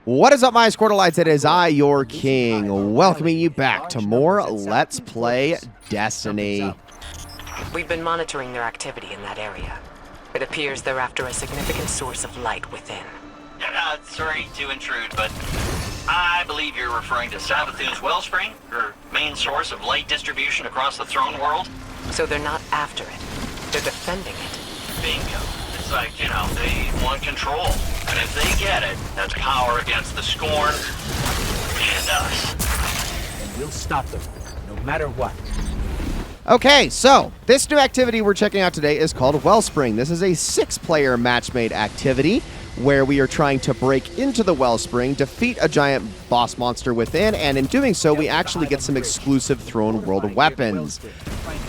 What is up, my Squirtleites? It is I, your king, welcoming you back to more Let's Play Destiny. We've been monitoring their activity in that area. It appears they're after a significant source of light within. Sorry to intrude, but I believe you're referring to Savathun's Wellspring, her main source of light distribution across the throne world? So they're not after it. They're defending it. Bingo. It's like, they want control. And if they get it, that's power against the Scorn and us. And we'll stop them, no matter what. Okay, so this new activity we're checking out today is called Wellspring. This is a 6-player match-made activity where we are trying to break into the Wellspring, defeat a giant boss monster within, and in doing so, we actually get some exclusive Throne World weapons.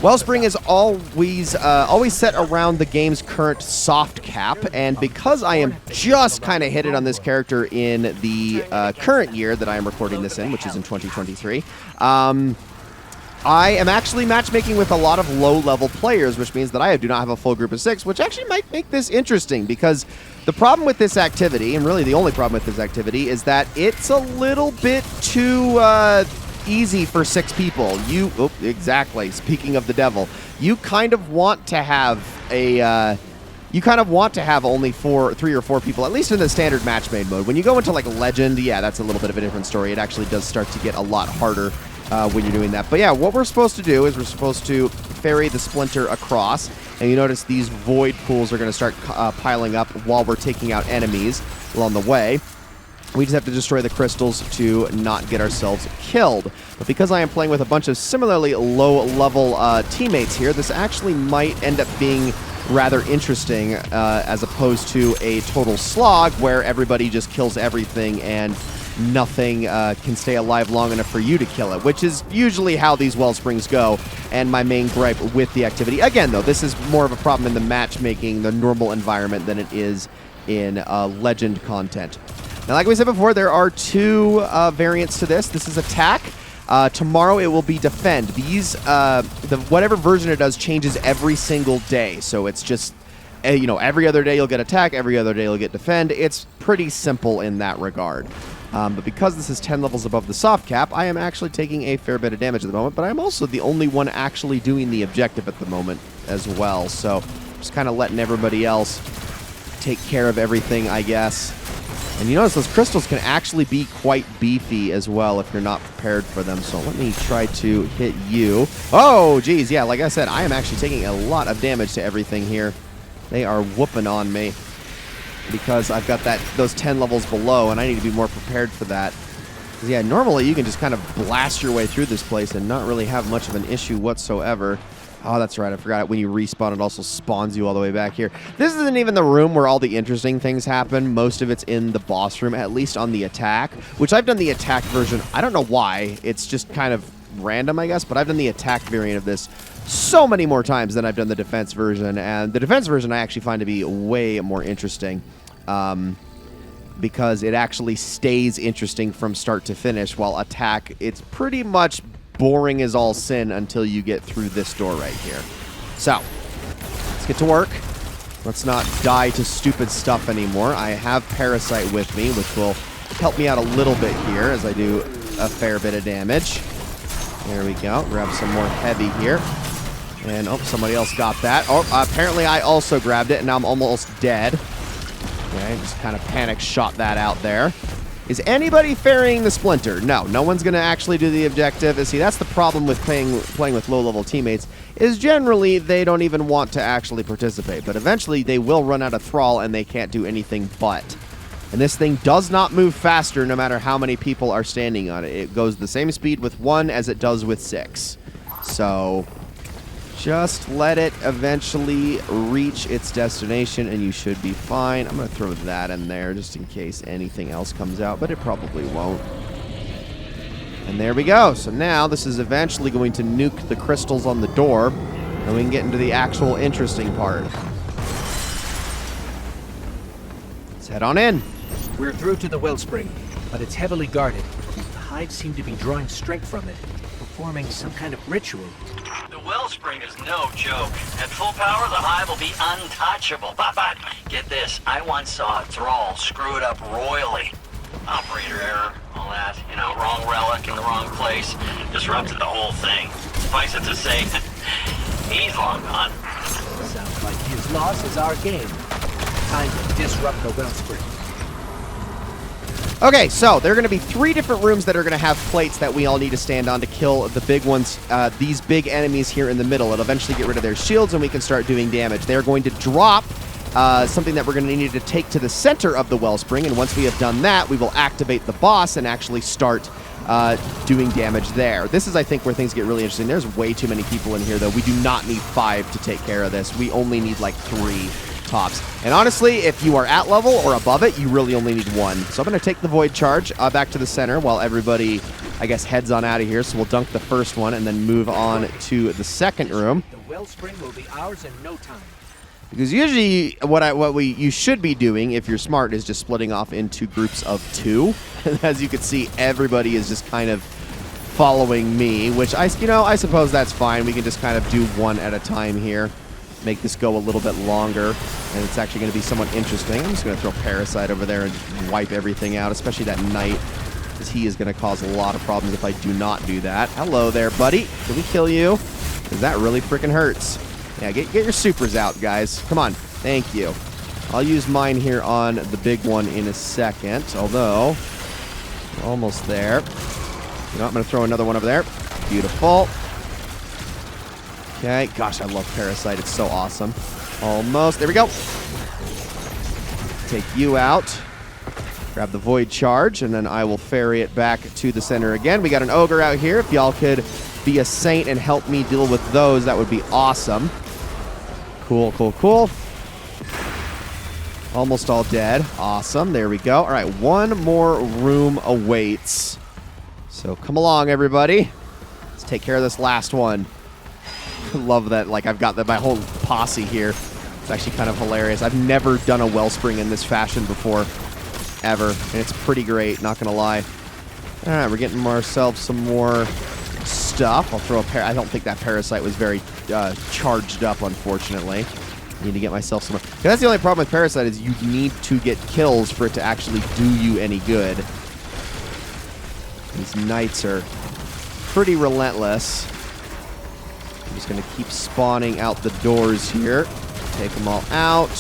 Wellspring is always set around the game's current soft cap, and because I am just kind of hit it on this character in the current year that I am recording this in, which is in 2023, I am actually matchmaking with a lot of low-level players, which means that I do not have a full group of 6, which actually might make this interesting, because the problem with this activity, and really the only problem with this activity, is that it's a little bit too easy for 6 people. Exactly, speaking of the devil, you kind of want to have a... only 3 or 4 people, at least in the standard match-made mode. When you go into, like, Legend, yeah, that's a little bit of a different story. It actually does start to get a lot harder when you're doing that. But yeah, what we're supposed to do is we're supposed to ferry the Splinter across, and you notice these void pools are going to start piling up while we're taking out enemies along the way. We just have to destroy the crystals to not get ourselves killed. But because I am playing with a bunch of similarly low-level teammates here, this actually might end up being rather interesting as opposed to a total slog where everybody just kills everything and nothing can stay alive long enough for you to kill it, which is usually how these Wellsprings go, and my main gripe with the activity. Again, though, this is more of a problem in the matchmaking, the normal environment, than it is in Legend content. Now, like we said before, there are 2 variants to this. This is attack. Tomorrow it will be defend. These, whatever version it does changes every single day, so it's just, every other day you'll get attack, every other day you'll get defend. It's pretty simple in that regard. But because this is 10 levels above the soft cap, I am actually taking a fair bit of damage at the moment, but I'm also the only one actually doing the objective at the moment as well. So just kind of letting everybody else take care of everything, I guess. And you notice those crystals can actually be quite beefy as well if you're not prepared for them. So let me try to hit you. Oh, geez, yeah, like I said, I am actually taking a lot of damage to everything here. They are whooping on me, because I've got those 10 levels below, and I need to be more prepared for that. Because, yeah, normally you can just kind of blast your way through this place and not really have much of an issue whatsoever. Oh, that's right, I forgot. When you respawn, it also spawns you all the way back here. This isn't even the room where all the interesting things happen. Most of it's in the boss room, at least on the attack, which I've done the attack version. I don't know why. It's just kind of random, I guess, but I've done the attack variant of this so many more times than I've done the defense version, and the defense version I actually find to be way more interesting, because it actually stays interesting from start to finish, while attack, it's pretty much boring as all sin until you get through this door right here. So, let's get to work. Let's not die to stupid stuff anymore. I have Parasite with me, which will help me out a little bit here as I do a fair bit of damage. There we go. Grab some more heavy here. And, oh, somebody else got that. Oh, apparently I also grabbed it, and now I'm almost dead. Okay, just kind of panic shot that out there. Is anybody ferrying the Splinter? No, no one's going to actually do the objective. And see, that's the problem with playing with low-level teammates, is generally they don't even want to actually participate. But eventually they will run out of thrall, and they can't do anything but. And this thing does not move faster no matter how many people are standing on it. It goes the same speed with 1 as it does with 6. So just let it eventually reach its destination and you should be fine. I'm going to throw that in there just in case anything else comes out, but it probably won't. And there we go. So now this is eventually going to nuke the crystals on the door, and we can get into the actual interesting part. Let's head on in. We're through to the Wellspring, but it's heavily guarded. The hives seem to be drawing strength from it, performing some kind of ritual. The Wellspring is no joke. At full power, the hive will be untouchable. But get this, I once saw a thrall screw it up royally. Operator error, all that. Wrong relic in the wrong place. Disrupted the whole thing. Suffice it to say, he's long gone. Sounds like his loss is our game. Time to disrupt the Wellspring. Okay, so there are going to be 3 different rooms that are going to have plates that we all need to stand on to kill the big ones, these big enemies here in the middle. It'll eventually get rid of their shields and we can start doing damage. They're going to drop something that we're going to need to take to the center of the Wellspring, and once we have done that, we will activate the boss and actually start doing damage there. This is, I think, where things get really interesting. There's way too many people in here, though. We do not need 5 to take care of this. We only need, like, 3 tops. And honestly, if you are at level or above it, you really only need 1. So I'm going to take the Void Charge back to the center while everybody, I guess, heads on out of here. So we'll dunk the first one and then move on to the second room. The Wellspring will be ours in no time. Because usually you should be doing, if you're smart, is just splitting off into groups of 2. As you can see, everybody is just kind of following me, which I suppose that's fine. We can just kind of do 1 at a time here. Make this go a little bit longer, and it's actually going to be somewhat interesting. I'm just going to throw Parasite over there and wipe everything out, especially that Knight, because he is going to cause a lot of problems if I do not do that. Hello there, buddy. Can we kill you? Because that really freaking hurts. Yeah, get your supers out, guys. Come on. Thank you. I'll use mine here on the big one in a second, although we're almost there. You know, I'm going to throw another one over there. Beautiful. Okay. Gosh, I love Parasite. It's so awesome. Almost. There we go. Take you out. Grab the Void Charge, and then I will ferry it back to the center again. We got an Ogre out here. If y'all could be a saint and help me deal with those, that would be awesome. Cool, cool, cool. Almost all dead. Awesome. There we go. All right, 1 more room awaits. So come along, everybody. Let's take care of this last one. Love that. Like, I've got my whole posse here. It's actually kind of hilarious. I've never done a Wellspring in this fashion before, ever. And it's pretty great, not going to lie. All right, we're getting ourselves some more stuff. I'll throw a I don't think that Parasite was very charged up, unfortunately. Need to get myself some more. That's the only problem with Parasite is you need to get kills for it to actually do you any good. These Knights are pretty relentless. I'm just going to keep spawning out the doors here. Take them all out.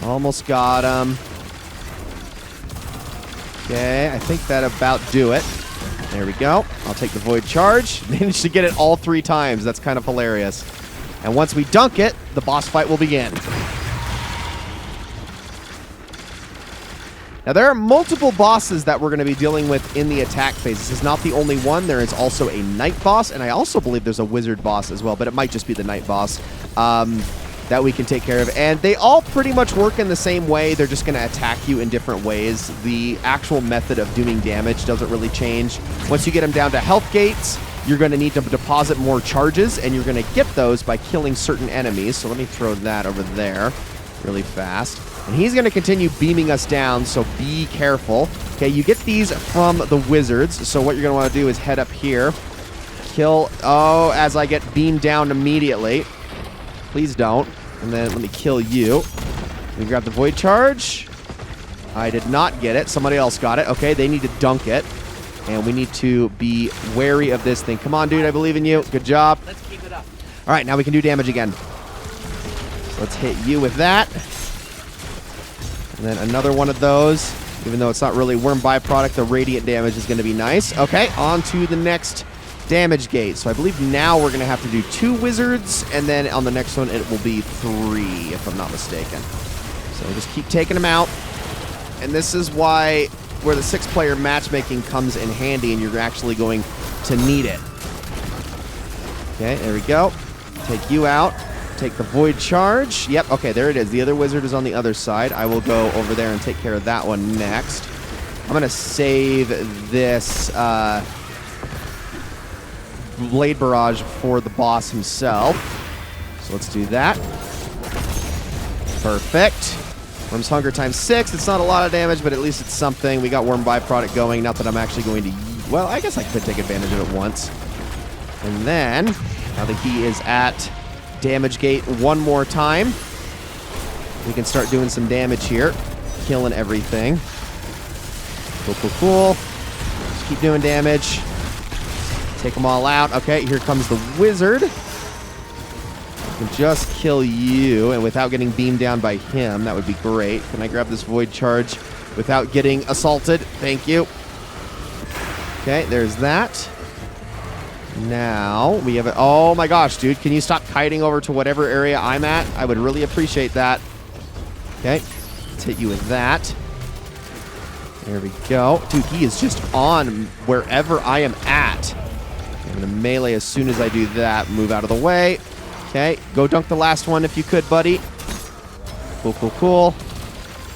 Almost got them. Okay, I think that about do it. There we go. I'll take the Void Charge. Managed to get it all 3 times. That's kind of hilarious. And once we dunk it, the boss fight will begin. Now, there are multiple bosses that we're going to be dealing with in the attack phase. This is not the only one. There is also a Knight boss, and I also believe there's a Wizard boss as well, but it might just be the Knight boss that we can take care of. And they all pretty much work in the same way. They're just going to attack you in different ways. The actual method of doing damage doesn't really change. Once you get them down to health gates, you're going to need to deposit more charges, and you're going to get those by killing certain enemies. So let me throw that over there really fast. And he's going to continue beaming us down, so be careful. Okay, you get these from the wizards, so what you're going to want to do is head up here. Kill, as I get beamed down immediately. Please don't. And then let me kill you. Let me grab the Void Charge. I did not get it. Somebody else got it. Okay, they need to dunk it. And we need to be wary of this thing. Come on, dude, I believe in you. Good job. Let's keep it up. All right, now we can do damage again. Let's hit you with that. And then another one of those. Even though it's not really worm byproduct, the radiant damage is going to be nice. Okay, on to the next damage gate. So I believe now we're going to have to do 2 wizards, and then on the next one it will be 3, if I'm not mistaken. So we'll just keep taking them out. And this is where the 6-player matchmaking comes in handy, and you're actually going to need it. Okay, there we go. Take you out. Take the Void Charge. Yep, okay, there it is. The other wizard is on the other side. I will go over there and take care of that one next. I'm going to save this Blade Barrage for the boss himself. So let's do that. Perfect. Worm's Hunger times 6. It's not a lot of damage, but at least it's something. We got Worm Byproduct going. Not that I'm actually going to... Well, I guess I could take advantage of it once. And then, now that he is at damage gate one more time, we can start doing some damage here. Killing everything. Cool, cool, cool. Just keep doing damage. Take them all out. Okay, here comes the wizard. I can just kill you, and without getting beamed down by him, that would be great. Can I grab this void charge without getting assaulted? Thank you. Okay, there's that. Now, we have it. Oh my gosh, dude. Can you stop kiting over to whatever area I'm at? I would really appreciate that. Okay, let's hit you with that. There we go. Dude, he is just on wherever I am at. I'm going to melee as soon as I do that. Move out of the way. Okay, go dunk the last one if you could, buddy. Cool, cool, cool.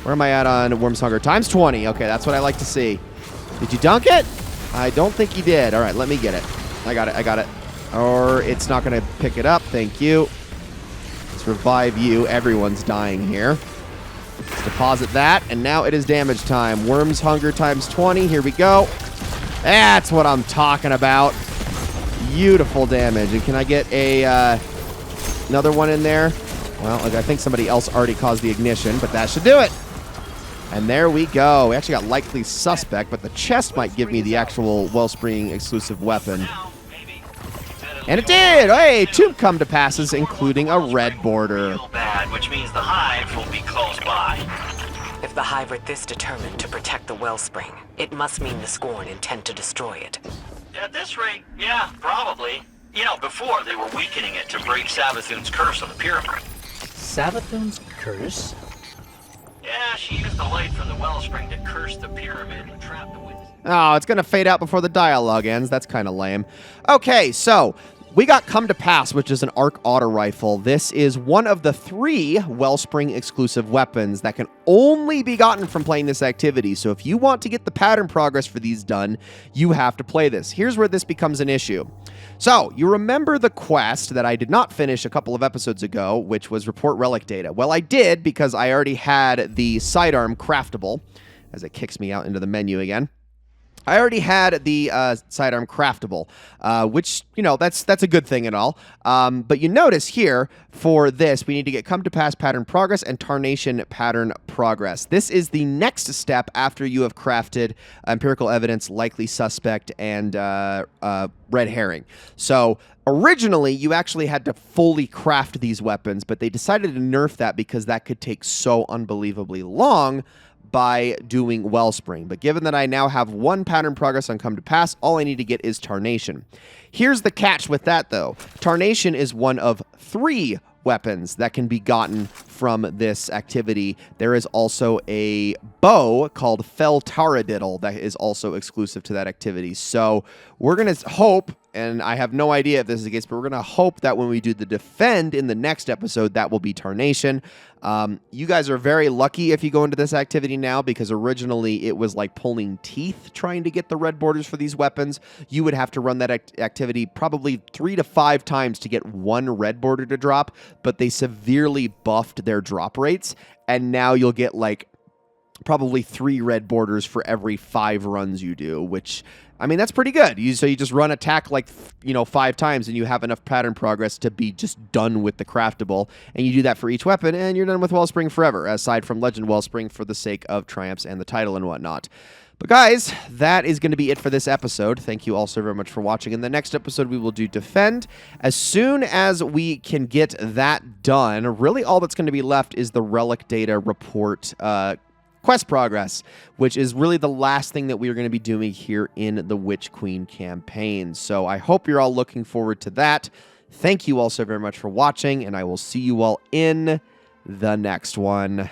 Where am I at on Worm's Hunger? Times 20. Okay, that's what I like to see. Did you dunk it? I don't think he did. All right, let me get it. I got it, I got it. Or it's not going to pick it up. Thank you. Let's revive you. Everyone's dying here. Let's deposit that, and now it is damage time. Worm's Hunger times 20. Here we go. That's what I'm talking about. Beautiful damage. And can I get a another one in there? Well, I think somebody else already caused the ignition, but that should do it. And there we go. We actually got likely suspect, but the chest might give me the actual Wellspring exclusive weapon. And it did! Hey, 2 come to passes, including a red border. Real bad, which means the hive will be close by. If the Hive are this determined to protect the Wellspring, it must mean the Scorn intend to destroy it. At this rate, yeah, probably. You know, before they were weakening it to break Savathun's curse on the pyramid. Savathun's curse? Yeah, she used the light from the Wellspring to curse the pyramid and trap the witness. Oh, it's going to fade out before the dialogue ends. That's kind of lame. Okay, so we got Come to Pass, which is an arc auto rifle. This is one of the 3 Wellspring exclusive weapons that can only be gotten from playing this activity. So if you want to get the pattern progress for these done, you have to play this. Here's where this becomes an issue. So you remember the quest that I did not finish a couple of episodes ago, which was report relic data. Well, I did because I already had the sidearm craftable, as it kicks me out into the menu again. I already had the sidearm craftable, which, you know, that's a good thing and all. But you notice here, for this, we need to get Come to Pass pattern progress and Tarnation pattern progress. This is the next step after you have crafted empirical evidence, likely suspect, and red herring. So originally, you actually had to fully craft these weapons, but they decided to nerf that because that could take so unbelievably long by doing Wellspring. But given that I now have 1 pattern progress on Come to Pass, all I need to get is Tarnation. Here's the catch with that, though. Tarnation is one of 3 weapons that can be gotten from this activity. There is also a bow called Fel Taradiddle that is also exclusive to that activity. So we're going to hope, and I have no idea if this is the case, but we're going to hope that when we do the Defend in the next episode, that will be Tarnation. You guys are very lucky if you go into this activity now, because originally it was like pulling teeth trying to get the red borders for these weapons. You would have to run that activity probably 3 to 5 times to get 1 red border to drop, but they severely buffed their drop rates, and now you'll get like probably 3 red borders for every 5 runs you do, which, I mean, that's pretty good. So you just run attack like, 5 times and you have enough pattern progress to be just done with the craftable. And you do that for each weapon and you're done with Wellspring forever, aside from Legend Wellspring for the sake of triumphs and the title and whatnot. But guys, that is going to be it for this episode. Thank you all so very much for watching. In the next episode, we will do Defend. As soon as we can get that done, really all that's going to be left is the Relic Data Report quest progress, which is really the last thing that we are going to be doing here in the Witch Queen campaign. So I hope you're all looking forward to that. Thank you all so very much for watching, and I will see you all in the next one.